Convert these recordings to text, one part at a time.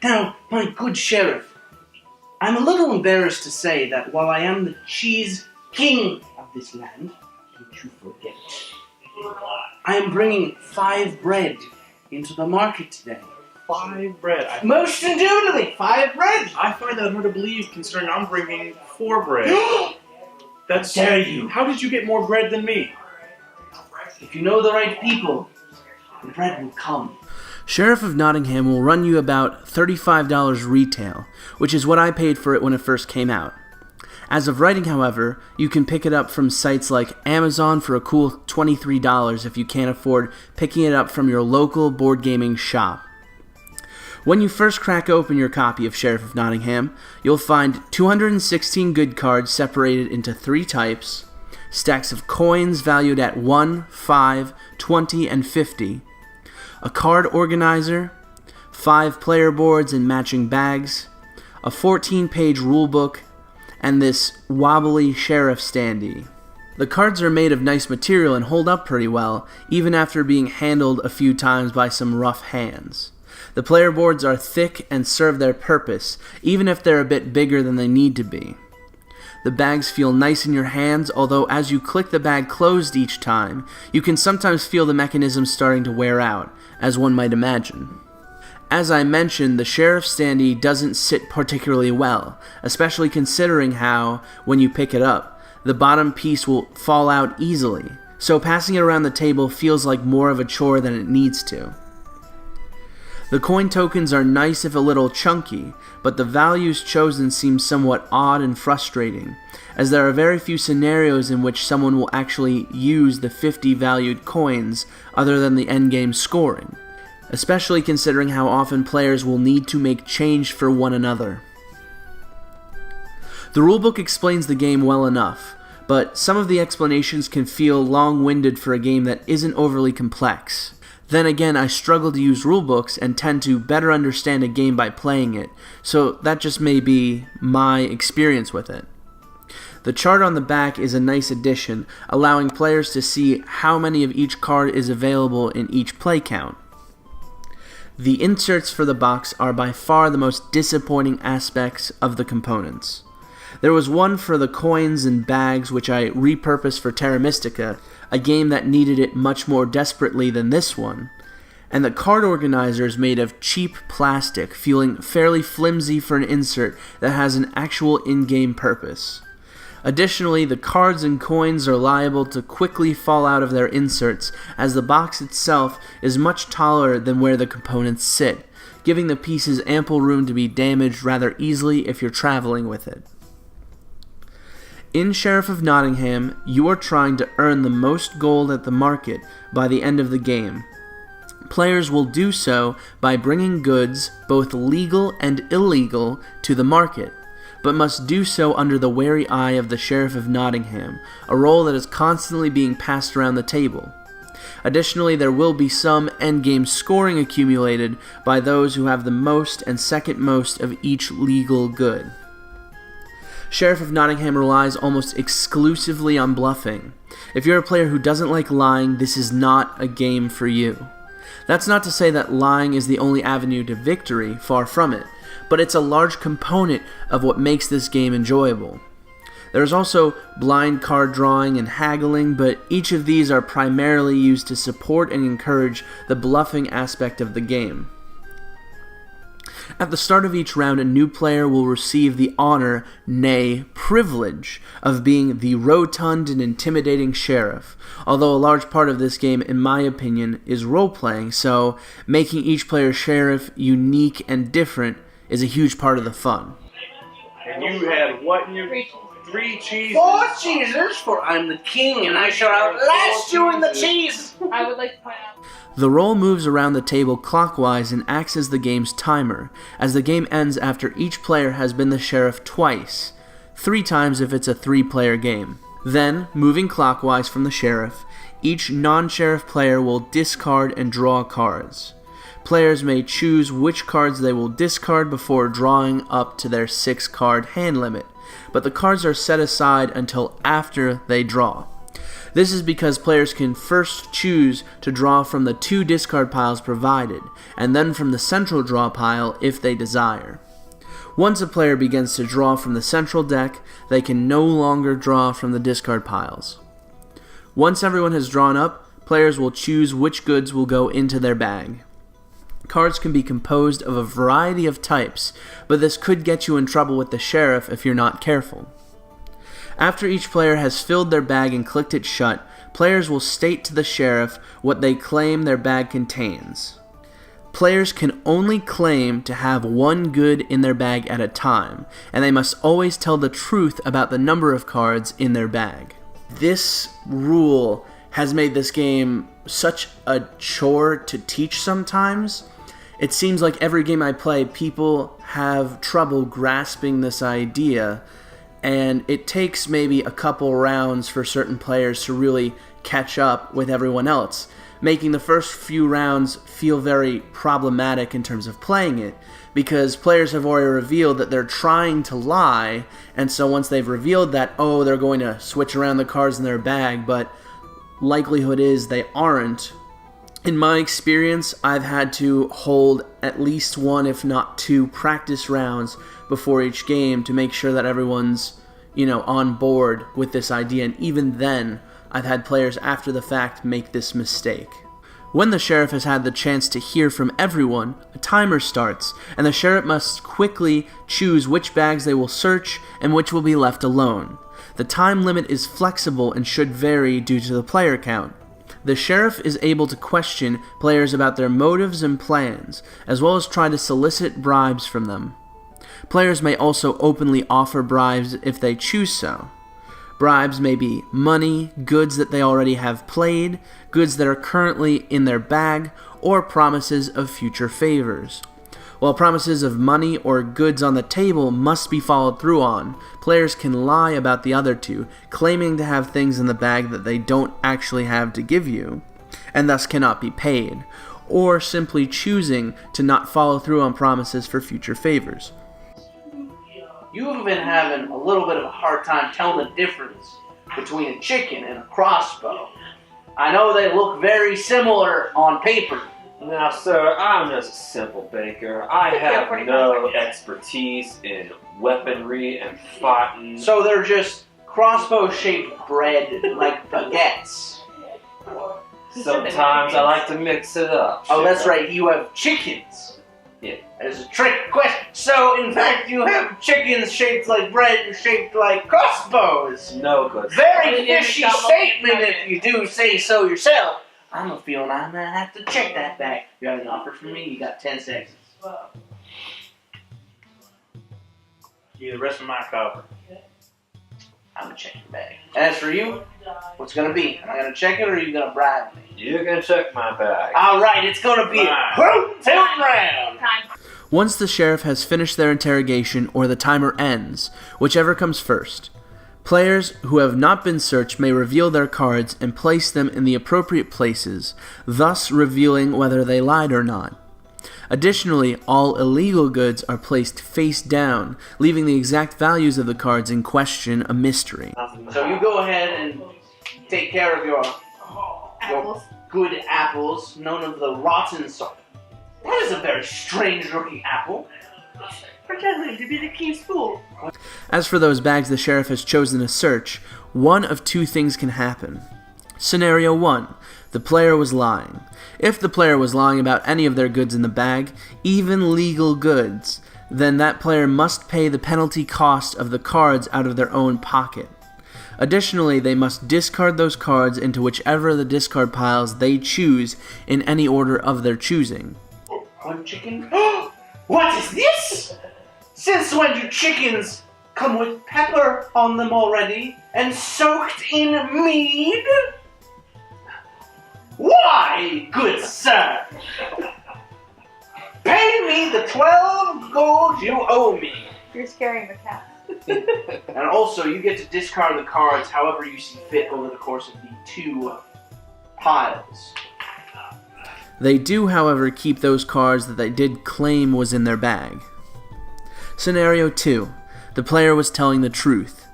Now, my good sheriff, I'm a little embarrassed to say that while I am the cheese king of this land, don't you forget, I am bringing 5 bread into the market today. 5 bread. Most indubitably, 5 bread. I find that hard to believe, considering I'm bringing 4 bread. That's dare you? How did you get more bread than me? If you know the right people, the bread will come. Sheriff of Nottingham will run you about $35 retail, which is what I paid for it when it first came out. As of writing, however, you can pick it up from sites like Amazon for a cool $23 if you can't afford picking it up from your local board gaming shop. When you first crack open your copy of Sheriff of Nottingham, you'll find 216 good cards separated into 3 types, stacks of coins valued at 1, 5, 20, and 50, a card organizer, 5 player boards and matching bags, a 14-page rulebook, and this wobbly sheriff standee. The cards are made of nice material and hold up pretty well, even after being handled a few times by some rough hands. The player boards are thick and serve their purpose, even if they're a bit bigger than they need to be. The bags feel nice in your hands, although as you click the bag closed each time, you can sometimes feel the mechanism starting to wear out, as one might imagine. As I mentioned, the sheriff standee doesn't sit particularly well, especially considering how, when you pick it up, the bottom piece will fall out easily, so passing it around the table feels like more of a chore than it needs to. The coin tokens are nice if a little chunky, but the values chosen seem somewhat odd and frustrating, as there are very few scenarios in which someone will actually use the 50 valued coins other than the endgame scoring, especially considering how often players will need to make change for one another. The rulebook explains the game well enough, but some of the explanations can feel long-winded for a game that isn't overly complex. Then again, I struggle to use rulebooks and tend to better understand a game by playing it, so that just may be my experience with it. The chart on the back is a nice addition, allowing players to see how many of each card is available in each play count. The inserts for the box are by far the most disappointing aspects of the components. There was one for the coins and bags which I repurposed for Terra Mystica, a game that needed it much more desperately than this one, and the card organizer is made of cheap plastic, feeling fairly flimsy for an insert that has an actual in-game purpose. Additionally, the cards and coins are liable to quickly fall out of their inserts, as the box itself is much taller than where the components sit, giving the pieces ample room to be damaged rather easily if you're traveling with it. In Sheriff of Nottingham, you are trying to earn the most gold at the market by the end of the game. Players will do so by bringing goods, both legal and illegal, to the market, but must do so under the wary eye of the Sheriff of Nottingham, a role that is constantly being passed around the table. Additionally, there will be some endgame scoring accumulated by those who have the most and second most of each legal good. Sheriff of Nottingham relies almost exclusively on bluffing. If you're a player who doesn't like lying, this is not a game for you. That's not to say that lying is the only avenue to victory, far from it, but it's a large component of what makes this game enjoyable. There's also blind card drawing and haggling, but each of these are primarily used to support and encourage the bluffing aspect of the game. At the start of each round, a new player will receive the honor, nay, privilege, of being the rotund and intimidating sheriff, although a large part of this game, in my opinion, is role-playing, so making each player's sheriff unique and different is a huge part of the fun. And you had what in your... 3 cheeses. 4 cheeses, for I'm the king and I shall outlast you in the cheese. I would like to point out. The roll moves around the table clockwise and acts as the game's timer, as the game ends after each player has been the sheriff twice, 3 times if it's a 3-player game. Then, moving clockwise from the sheriff, each non-sheriff player will discard and draw cards. Players may choose which cards they will discard before drawing up to their 6-card hand limit, but the cards are set aside until after they draw. This is because players can first choose to draw from the 2 discard piles provided, and then from the central draw pile if they desire. Once a player begins to draw from the central deck, they can no longer draw from the discard piles. Once everyone has drawn up, players will choose which goods will go into their bag. Cards can be composed of a variety of types, but this could get you in trouble with the sheriff if you're not careful. After each player has filled their bag and clicked it shut, players will state to the sheriff what they claim their bag contains. Players can only claim to have 1 good in their bag at a time, and they must always tell the truth about the number of cards in their bag. This rule has made this game such a chore to teach sometimes. It seems like every game I play, people have trouble grasping this idea, and it takes maybe a couple rounds for certain players to really catch up with everyone else, making the first few rounds feel very problematic in terms of playing it, because players have already revealed that they're trying to lie, and so once they've revealed that, they're going to switch around the cards in their bag, but likelihood is they aren't. In my experience, I've had to hold at least 1, if not 2, practice rounds before each game to make sure that everyone's, on board with this idea, and even then, I've had players after the fact make this mistake. When the sheriff has had the chance to hear from everyone, a timer starts, and the sheriff must quickly choose which bags they will search and which will be left alone. The time limit is flexible and should vary due to the player count. The sheriff is able to question players about their motives and plans, as well as try to solicit bribes from them. Players may also openly offer bribes if they choose so. Bribes may be money, goods that they already have played, goods that are currently in their bag, or promises of future favors. While promises of money or goods on the table must be followed through on, players can lie about the other 2, claiming to have things in the bag that they don't actually have to give you, and thus cannot be paid, or simply choosing to not follow through on promises for future favors. You've been having a little bit of a hard time telling the difference between a chicken and a crossbow. I know they look very similar on paper. Now, sir, I'm just a simple baker. I have no expertise in weaponry and fighting. So they're just crossbow-shaped bread, like baguettes. Sometimes I like to mix it up. Oh, that's right, you have chickens. Yeah. There's a trick question. So, in fact, you have chickens shaped like bread and shaped like crossbows. No good. Very fishy statement if you do say so yourself. I'm a feeling I'm going to have to check that back. You have an offer for me? You got 10 seconds. You the rest of my cover. I'm going to check your bag. As for you, what's going to be? Am I going to check it or are you going to bribe me? You can check my bag. Alright, it's going to be a hoot tilt round. Once the sheriff has finished their interrogation or the timer ends, whichever comes first, players who have not been searched may reveal their cards and place them in the appropriate places, thus revealing whether they lied or not. Additionally, all illegal goods are placed face down, leaving the exact values of the cards in question a mystery. So you go ahead and take care of your good apples, none of the rotten sort. That is a very strange looking apple. Pretending to be the king's fool. As for those bags the sheriff has chosen to search, one of 2 things can happen. Scenario 1. The player was lying. If the player was lying about any of their goods in the bag, even legal goods, then that player must pay the penalty cost of the cards out of their own pocket. Additionally, they must discard those cards into whichever of the discard piles they choose in any order of their choosing. One chicken? What is this? Since when do chickens come with pepper on them already and soaked in mead? Why, good sir? Pay me the 12 gold you owe me. You're scaring the cat. And also, you get to discard the cards however you see fit over the course of the 2 piles. They do, however, keep those cards that they did claim was in their bag. Scenario 2. The player was telling the truth.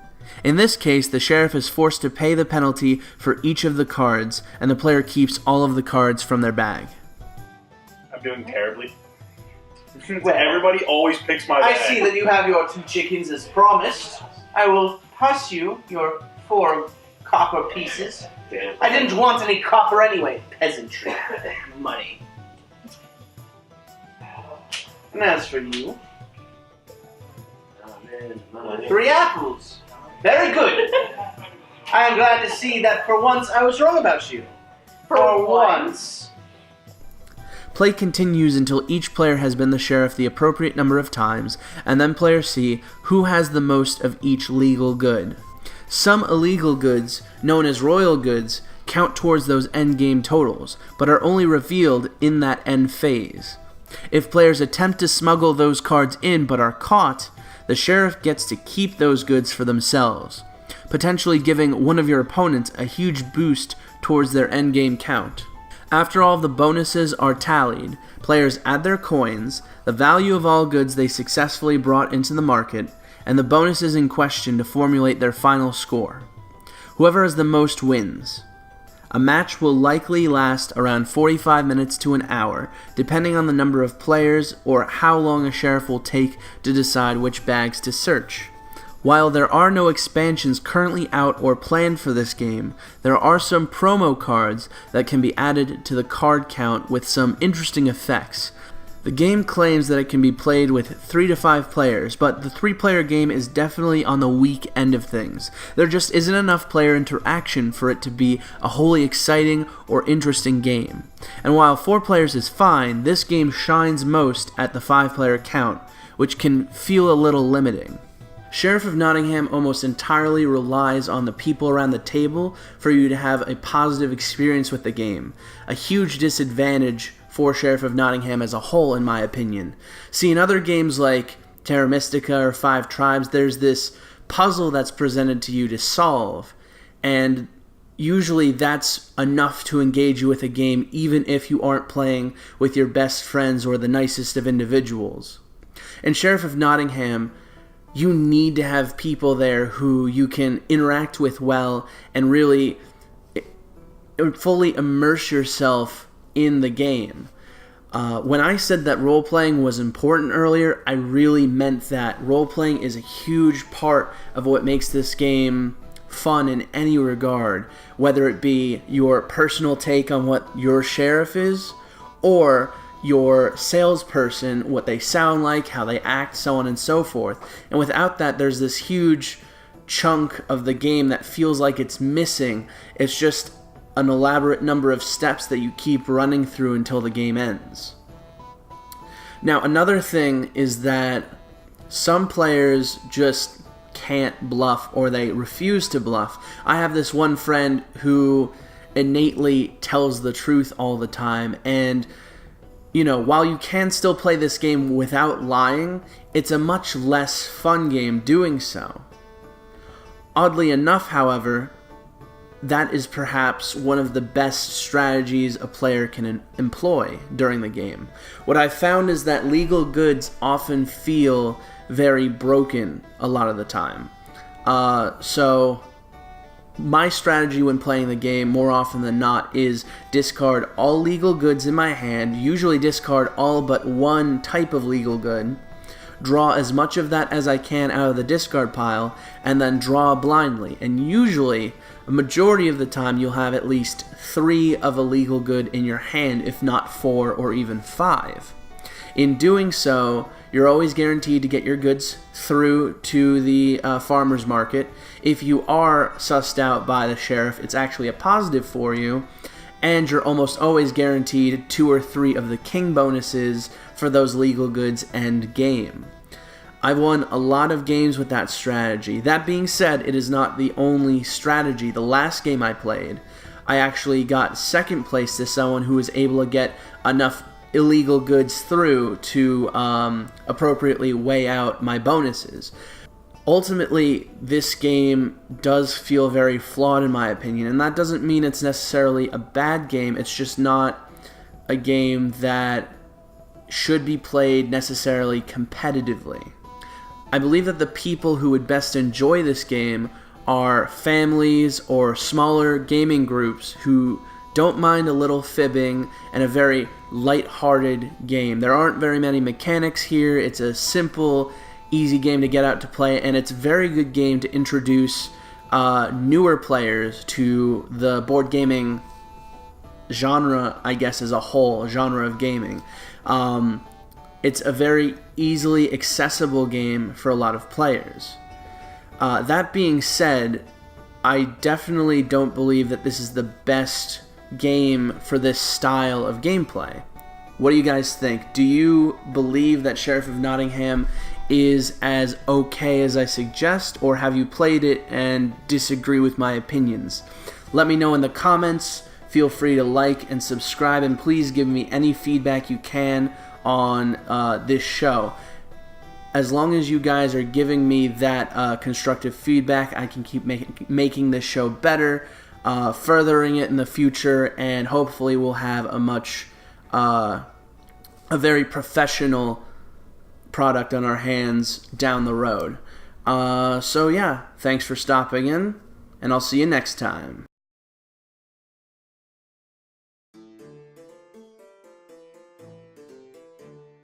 In this case, the sheriff is forced to pay the penalty for each of the cards, and the player keeps all of the cards from their bag. I'm doing terribly. Well, Everybody always picks my I bag. see that you have your 2 chickens as promised. I will toss you your 4 copper pieces. Damn. I didn't want any copper anyway, peasantry. Money. And as for you, Oh, man, 3 apples. Very good. I am glad to see that for once I was wrong about you. For once. Play continues until each player has been the sheriff the appropriate number of times, and then players see who has the most of each legal good. Some illegal goods, known as royal goods, count towards those endgame totals, but are only revealed in that end phase. If players attempt to smuggle those cards in but are caught, the sheriff gets to keep those goods for themselves, potentially giving one of your opponents a huge boost towards their endgame count. After all the bonuses are tallied, players add their coins, the value of all goods they successfully brought into the market, and the bonuses in question to formulate their final score. Whoever has the most wins. A match will likely last around 45 minutes to an hour, depending on the number of players or how long a sheriff will take to decide which bags to search. While there are no expansions currently out or planned for this game, there are some promo cards that can be added to the card count with some interesting effects. The game claims that it can be played with 3 to 5 players, but the 3-player game is definitely on the weak end of things. There just isn't enough player interaction for it to be a wholly exciting or interesting game. And while 4 players is fine, this game shines most at the 5-player count, which can feel a little limiting. Sheriff of Nottingham almost entirely relies on the people around the table for you to have a positive experience with the game, a huge disadvantage for Sheriff of Nottingham as a whole, in my opinion. See, in other games like Terra Mystica or 5 Tribes, there's this puzzle that's presented to you to solve, and usually that's enough to engage you with a game even if you aren't playing with your best friends or the nicest of individuals. In Sheriff of Nottingham, you need to have people there who you can interact with well and really fully immerse yourself in the game. When I said that role-playing was important earlier, I really meant that. Role-playing is a huge part of what makes this game fun in any regard, whether it be your personal take on what your sheriff is, or your salesperson, what they sound like, how they act, so on and so forth. And without that, there's this huge chunk of the game that feels like it's missing. It's just an elaborate number of steps that you keep running through until the game ends. Now, another thing is that some players just can't bluff, or they refuse to bluff. I have this one friend who innately tells the truth all the time, and you know, while you can still play this game without lying, it's a much less fun game doing so. Oddly enough, however, that is perhaps one of the best strategies a player can employ during the game. What I've found is that legal goods often feel very broken a lot of the time. So my strategy when playing the game, more often than not, is discard all legal goods in my hand, usually discard all but one type of legal good, draw as much of that as I can out of the discard pile, and then draw blindly. And usually, a majority of the time, you'll have at least 3 of a legal good in your hand, if not 4 or even 5. In doing so, you're always guaranteed to get your goods through to the farmer's market. If you are sussed out by the sheriff, it's actually a positive for you, and you're almost always guaranteed 2 or 3 of the king bonuses for those legal goods end game. I've won a lot of games with that strategy. That being said, it is not the only strategy. The last game I played, I actually got second place to someone who was able to get enough illegal goods through to appropriately weigh out my bonuses. Ultimately, this game does feel very flawed in my opinion, and that doesn't mean it's necessarily a bad game. It's just not a game that should be played necessarily competitively. I believe that the people who would best enjoy this game are families or smaller gaming groups who don't mind a little fibbing and a very light-hearted game. There aren't very many mechanics here. It's a simple, easy game to get out to play, and it's a very good game to introduce newer players to the board gaming genre, I guess, as a whole, genre of gaming. It's a very easily accessible game for a lot of players. That being said, I definitely don't believe that this is the best game for this style of gameplay. What do you guys think? Do you believe that Sheriff of Nottingham is as okay as I suggest, or have you played it and disagree with my opinions? Let me know in the comments. Feel free to like and subscribe, and please give me any feedback you can on this show. As long as you guys are giving me that constructive feedback, I can keep making this show better, furthering it in the future, and hopefully we'll have a very professional product on our hands down the road. So yeah, thanks for stopping in, and I'll see you next time.